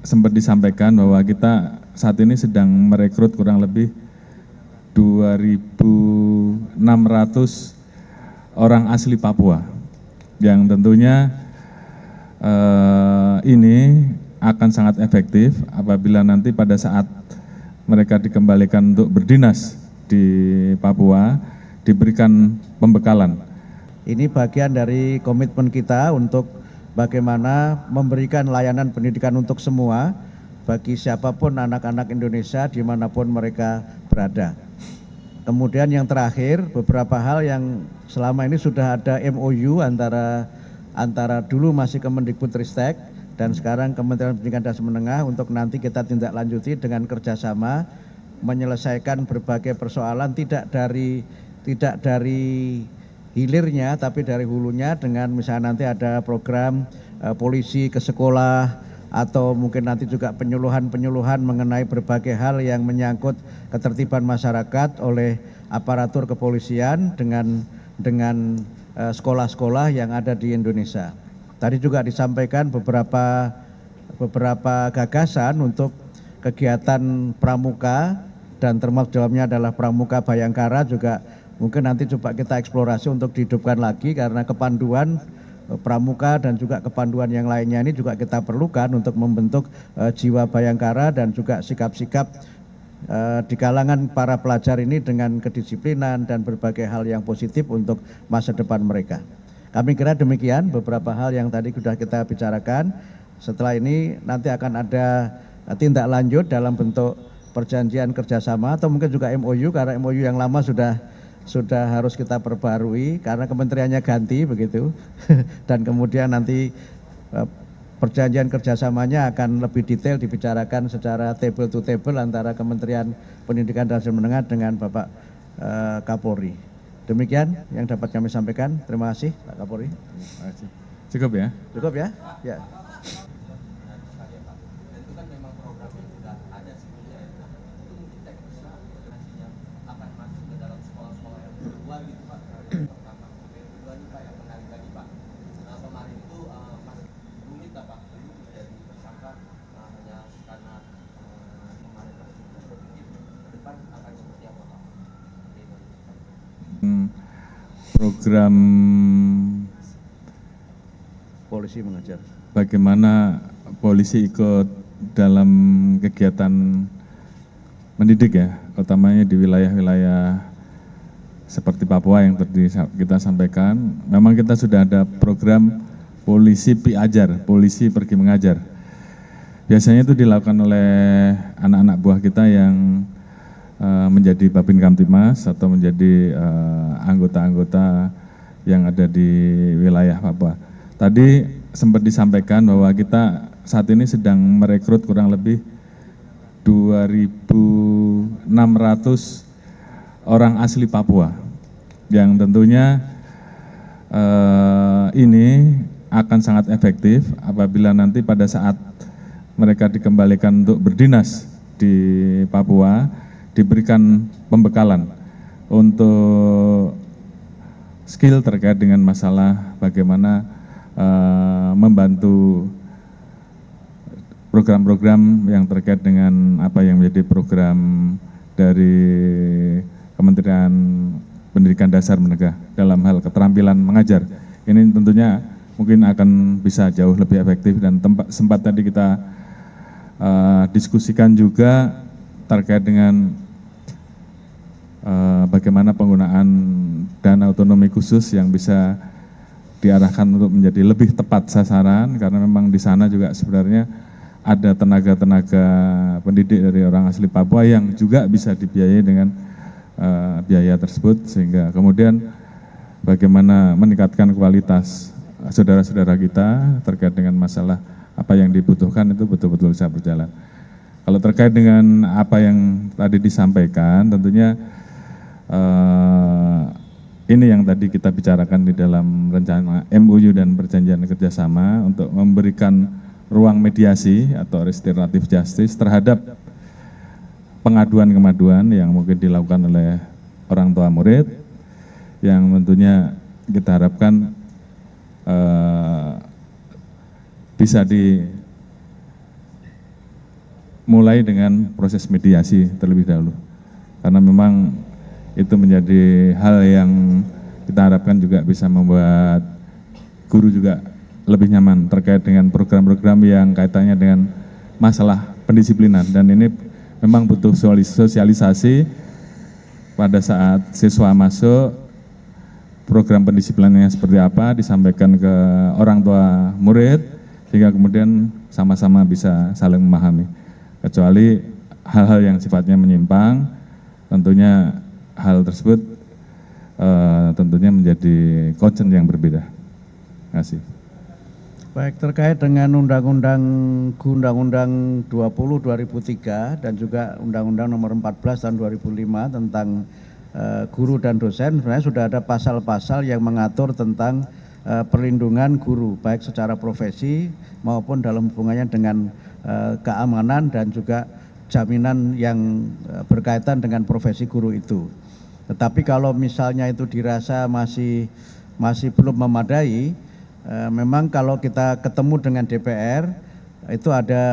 Sempat disampaikan bahwa kita saat ini sedang merekrut kurang lebih 2.600 orang asli Papua yang tentunya ini akan sangat efektif apabila nanti pada saat mereka dikembalikan untuk berdinas di Papua diberikan pembekalan. Ini bagian dari komitmen kita untuk bagaimana memberikan layanan pendidikan untuk semua bagi siapapun anak-anak Indonesia dimanapun mereka berada. Kemudian yang terakhir, beberapa hal yang selama ini sudah ada MOU antara dulu masih Kemendikbudristek dan sekarang Kementerian Pendidikan dan Menengah untuk nanti kita tindak lanjuti dengan kerjasama menyelesaikan berbagai persoalan tidak dari hilirnya tapi dari hulunya, dengan misalnya nanti ada program polisi ke sekolah atau mungkin nanti juga penyuluhan mengenai berbagai hal yang menyangkut ketertiban masyarakat oleh aparatur kepolisian dengan sekolah-sekolah yang ada di Indonesia. Tadi juga disampaikan beberapa gagasan untuk kegiatan pramuka dan termasuk dalamnya adalah pramuka Bayangkara juga. Mungkin nanti coba kita eksplorasi untuk dihidupkan lagi, karena kepanduan pramuka dan juga kepanduan yang lainnya ini juga kita perlukan untuk membentuk jiwa Bayangkara dan juga sikap-sikap di kalangan para pelajar ini dengan kedisiplinan dan berbagai hal yang positif untuk masa depan mereka. Kami kira demikian beberapa hal yang tadi sudah kita bicarakan. Setelah ini nanti akan ada tindak lanjut dalam bentuk perjanjian kerjasama atau mungkin juga MOU, karena MOU yang lama sudah harus kita perbarui karena kementeriannya ganti begitu. Dan kemudian nanti perjanjian kerjasamanya akan lebih detail dibicarakan secara table to table antara Kementerian Pendidikan dan Menengah dengan Bapak Kapolri. Demikian yang dapat kami sampaikan. Terima kasih Pak Kapolri. Cukup ya? Cukup ya? Ya. Program polisi mengajar. Bagaimana polisi ikut dalam kegiatan mendidik ya, utamanya di wilayah-wilayah seperti Papua yang tadi kita sampaikan. Memang kita sudah ada program polisi Piajar, polisi pergi mengajar. Biasanya itu dilakukan oleh anak-anak buah kita yang menjadi Babin Kamtimas atau menjadi anggota-anggota yang ada di wilayah Papua. Tadi sempat disampaikan bahwa kita saat ini sedang merekrut kurang lebih 2.600 orang asli Papua yang tentunya ini akan sangat efektif apabila nanti pada saat mereka dikembalikan untuk berdinas di Papua diberikan pembekalan untuk skill terkait dengan masalah bagaimana membantu program-program yang terkait dengan apa yang menjadi program dari Kementerian Pendidikan Dasar Menengah dalam hal keterampilan mengajar. Ini tentunya mungkin akan bisa jauh lebih efektif, dan sempat tadi kita diskusikan juga terkait dengan bagaimana penggunaan dana otonomi khusus yang bisa diarahkan untuk menjadi lebih tepat sasaran, karena memang di sana juga sebenarnya ada tenaga-tenaga pendidik dari orang asli Papua yang juga bisa dibiayai dengan biaya tersebut, sehingga kemudian bagaimana meningkatkan kualitas saudara-saudara kita terkait dengan masalah apa yang dibutuhkan itu betul-betul bisa berjalan. Kalau terkait dengan apa yang tadi disampaikan, tentunya ini yang tadi kita bicarakan di dalam rencana MOU dan perjanjian kerjasama untuk memberikan ruang mediasi atau restoratif justice terhadap pengaduan-kemaduan yang mungkin dilakukan oleh orang tua murid, yang tentunya kita harapkan bisa mulai dengan proses mediasi terlebih dahulu. Karena memang itu menjadi hal yang kita harapkan juga bisa membuat guru juga lebih nyaman terkait dengan program-program yang kaitannya dengan masalah pendisiplinan, dan ini memang butuh sosialisasi pada saat siswa masuk, program pendisiplinannya seperti apa disampaikan ke orang tua murid sehingga kemudian sama-sama bisa saling memahami. Kecuali hal-hal yang sifatnya menyimpang, tentunya hal tersebut tentunya menjadi concern yang berbeda. Terima kasih. Baik, terkait dengan Undang-Undang 20/2003 dan juga Undang-Undang Nomor 14 tahun 2005 tentang guru dan dosen, sebenarnya sudah ada pasal-pasal yang mengatur tentang perlindungan guru, baik secara profesi maupun dalam hubungannya dengan keamanan dan juga jaminan yang berkaitan dengan profesi guru itu. Tetapi kalau misalnya itu dirasa masih belum memadai, memang kalau kita ketemu dengan DPR, itu ada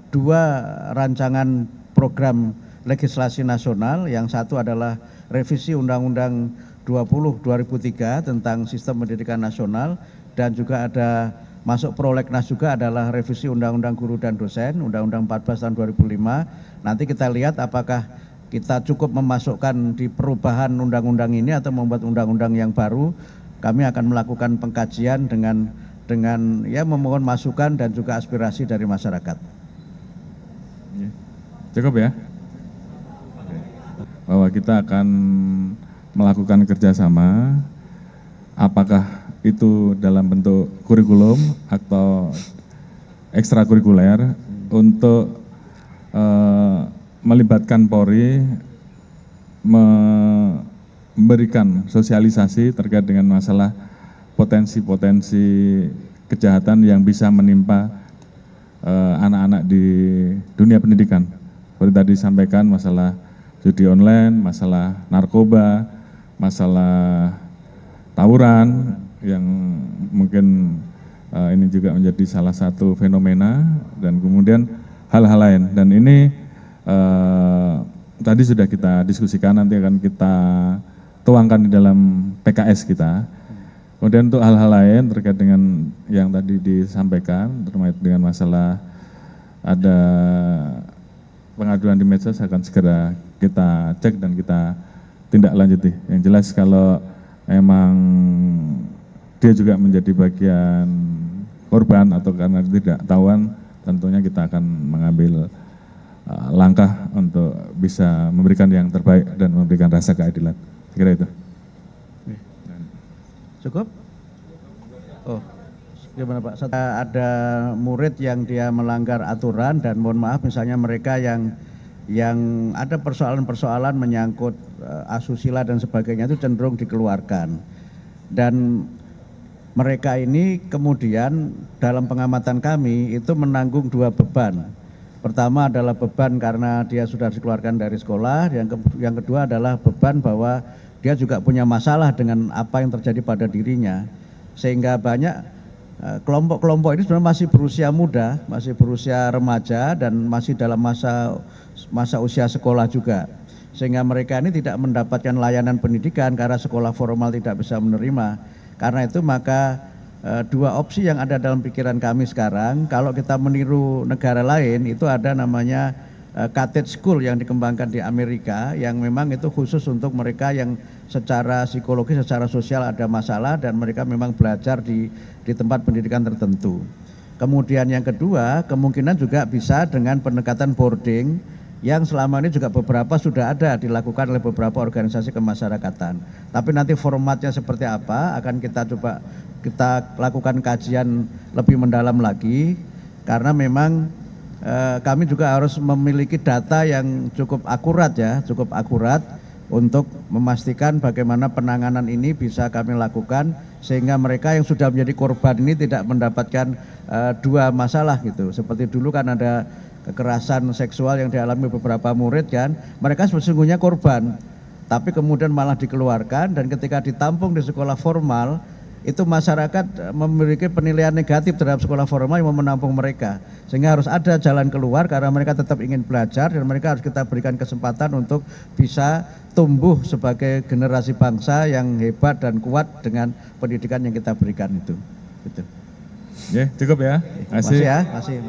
2 rancangan program legislasi nasional. Yang satu adalah revisi Undang-Undang 20/2003 tentang sistem pendidikan nasional, dan juga ada masuk prolegnas juga adalah revisi Undang-Undang Guru dan Dosen, Undang-Undang 14 tahun 2005. Nanti kita lihat apakah kita cukup memasukkan di perubahan undang-undang ini atau membuat undang-undang yang baru. Kami akan melakukan pengkajian dengan ya memohon masukan dan juga aspirasi dari masyarakat. Cukup ya? Bahwa kita akan melakukan kerjasama, apakah itu dalam bentuk kurikulum atau ekstrakurikuler, untuk melibatkan Polri, memberikan sosialisasi terkait dengan masalah potensi-potensi kejahatan yang bisa menimpa anak-anak di dunia pendidikan. Seperti tadi disampaikan, masalah judi online, masalah narkoba, masalah tawuran, yang mungkin ini juga menjadi salah satu fenomena, dan kemudian hal-hal lain. Dan ini tadi sudah kita diskusikan, nanti akan kita tuangkan di dalam PKS kita. Kemudian untuk hal-hal lain terkait dengan yang tadi disampaikan, terkait dengan masalah ada pengaduan di medsos, akan segera kita cek dan kita tindak lanjuti. Yang jelas kalau memang dia juga menjadi bagian korban atau karena tidak tahuan, tentunya kita akan mengambil langkah untuk bisa memberikan yang terbaik dan memberikan rasa keadilan. Kira itu. Cukup? Oh, gimana Pak? Ada murid yang dia melanggar aturan, dan mohon maaf misalnya mereka yang ada persoalan-persoalan menyangkut asusila dan sebagainya, itu cenderung dikeluarkan. Dan mereka ini kemudian dalam pengamatan kami itu menanggung 2 beban. Pertama adalah beban karena dia sudah dikeluarkan dari sekolah, yang kedua adalah beban bahwa dia juga punya masalah dengan apa yang terjadi pada dirinya, sehingga banyak kelompok-kelompok ini sebenarnya masih berusia muda, masih berusia remaja, dan masih dalam masa usia sekolah juga, sehingga mereka ini tidak mendapatkan layanan pendidikan karena sekolah formal tidak bisa menerima. Karena itu maka 2 opsi yang ada dalam pikiran kami sekarang, kalau kita meniru negara lain, itu ada namanya cottage school yang dikembangkan di Amerika, yang memang itu khusus untuk mereka yang secara psikologis, secara sosial ada masalah, dan mereka memang belajar di tempat pendidikan tertentu. Kemudian yang kedua, kemungkinan juga bisa dengan pendekatan boarding, yang selama ini juga beberapa sudah ada dilakukan oleh beberapa organisasi kemasyarakatan. Tapi nanti formatnya seperti apa akan kita lakukan kajian lebih mendalam lagi, karena memang kami juga harus memiliki data yang cukup akurat untuk memastikan bagaimana penanganan ini bisa kami lakukan, sehingga mereka yang sudah menjadi korban ini tidak mendapatkan 2 masalah gitu. Seperti dulu kan ada kekerasan seksual yang dialami beberapa murid kan, mereka sesungguhnya korban, tapi kemudian malah dikeluarkan, dan ketika ditampung di sekolah formal itu masyarakat memiliki penilaian negatif terhadap sekolah formal yang mau menampung mereka. Sehingga harus ada jalan keluar karena mereka tetap ingin belajar dan mereka harus kita berikan kesempatan untuk bisa tumbuh sebagai generasi bangsa yang hebat dan kuat dengan pendidikan yang kita berikan itu. Gitu. Ya, cukup ya. Masih ya, masih.